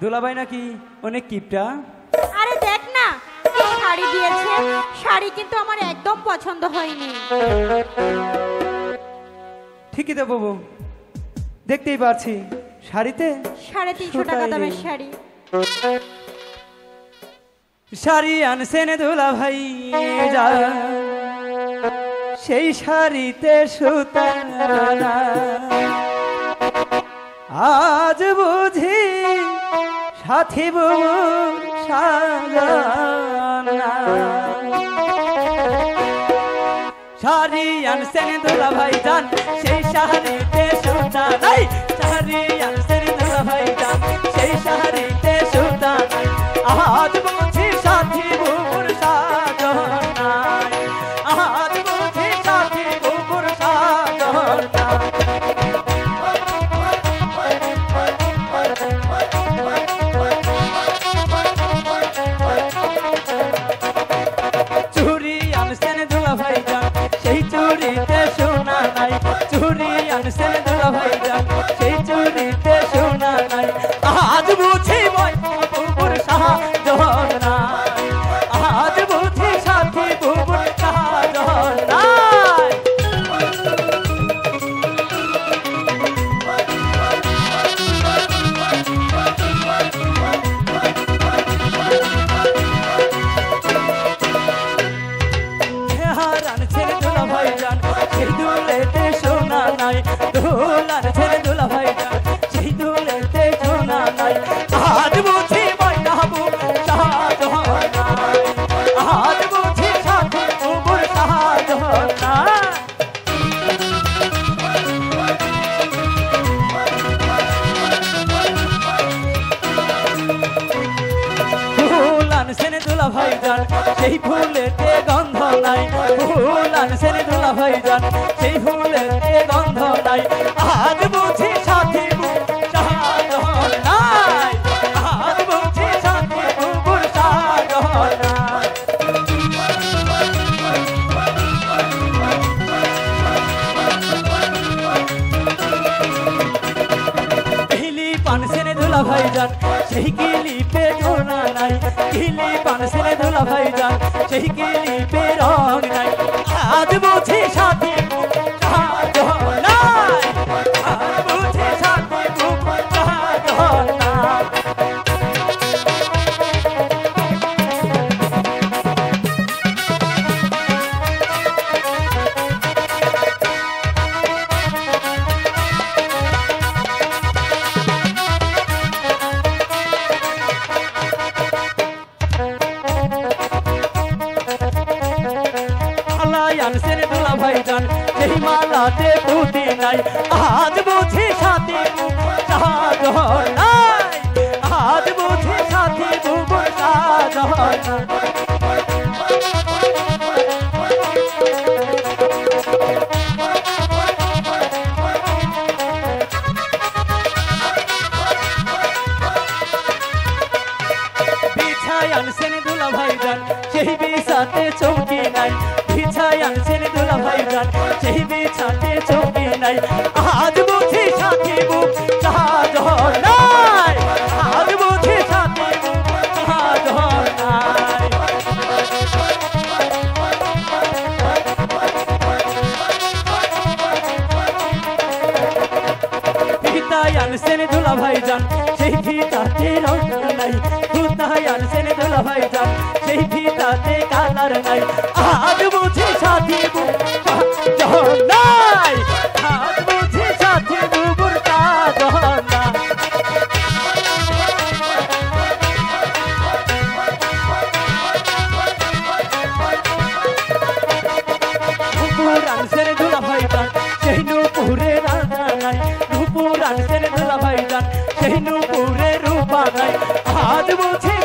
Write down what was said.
দুলাভাই নাকি অনেক কিপটা। আরে দেখ না কি শাড়ি দিয়েছে, শাড়ি কিন্তু আমার একদম পছন্দ হয়নি। ঠিকই তো বাবু, দেখতেই পাচ্ছি শাড়িতে 350 টাকা দামের শাড়ি। শাড়ি আনছেন দুলাভাই যা, সেই শাড়িতে সুতা আজ বুঝি সাথী বুবুর সাজানা। শাড়ি আনছেন দুলাভাই জান, সেই শাড়িতে সুতা নাই। শাড়ি আনছেন দুলাভাই জান, সেই শাড়িতে সুতা নাই। আজ বুঝি সাথী বুবুর সাজনা, আজ বুঝি সাথী বুবুর সাজনা। চুরি আনছেন দুলাভাই জান, সেই চুরিতে সোনা নাই। চুরি আনছেন দুলাভাই জান, সেই চুরিতে সোনা নাই। আজ বুঝি বুবুর সাজনা, আজ বুঝি সাথী বুবুর সাজনা। আনছেন দুলাভাই জান, সেই দুলেতে সোনা নাই। দুল আনছেন দুলাভাই জান, সেই দুলেতে সোনা নাই। আজ বুঝি ময়না বুবুর সাজনা, আজ বুঝি সাথী বুবুর সাজনা। ফুল আনছেন দুলাভাই জান, সেই ফুলেতে গন্ধ নাই। ফুল আনছেন দুলাভাই জান, সেই ফুলেতে গন্ধ নাই। আজ বুঝি সাথী বুবুর সাজনা, আজ বুঝি সাথী বুবুর সাজনা। কিলি পানছেন দুলাভাই জান, সেই কিলিপে সোনা নাই। কিলি পানছেন দুলাভাই জান, সেই কিলিপে রং নাই। আজ বুঝি সাথী বুবুর সাজনা, আজ বুঝি সাথী বুবুর সাজনা। আনছেন দুলাভাই জান, সেই মালাতে পুঁতি নাই। আজ বুঝি সাথী বুবুর সাজনা, আজ বুঝি সাথী বুবুর সাজনা। বিছাই আনছেন দুলাভাই জান, সেই বিছাতে চৌকি নাই। বিছাই আনছেন দুলাভাই জান, সেই বিছাতে চৌকি নাই। আজ বুঝি সাথী বুবুর সাজনা, আজ বুঝি সাথী বুবুর সাজনা। ফিতাই আনছেন দুলাভাই জান, সেই ফিতাতে রং নাই। ফিতাই আনছেন দুলাভাই জান, সেই ফিতাতে কালার নাই। আজ বুঝি সাথী বুবুর সাজনা, আজ বুঝি সাথী বুবুর সাজনা। নুপুর আনছেন দুলাভাই জান, সেই নুপুরে রাজা নাই। নুপুর আনছেন দুলাভাই জান, সেই নুপুরে রূপা নাই। আজ বুঝি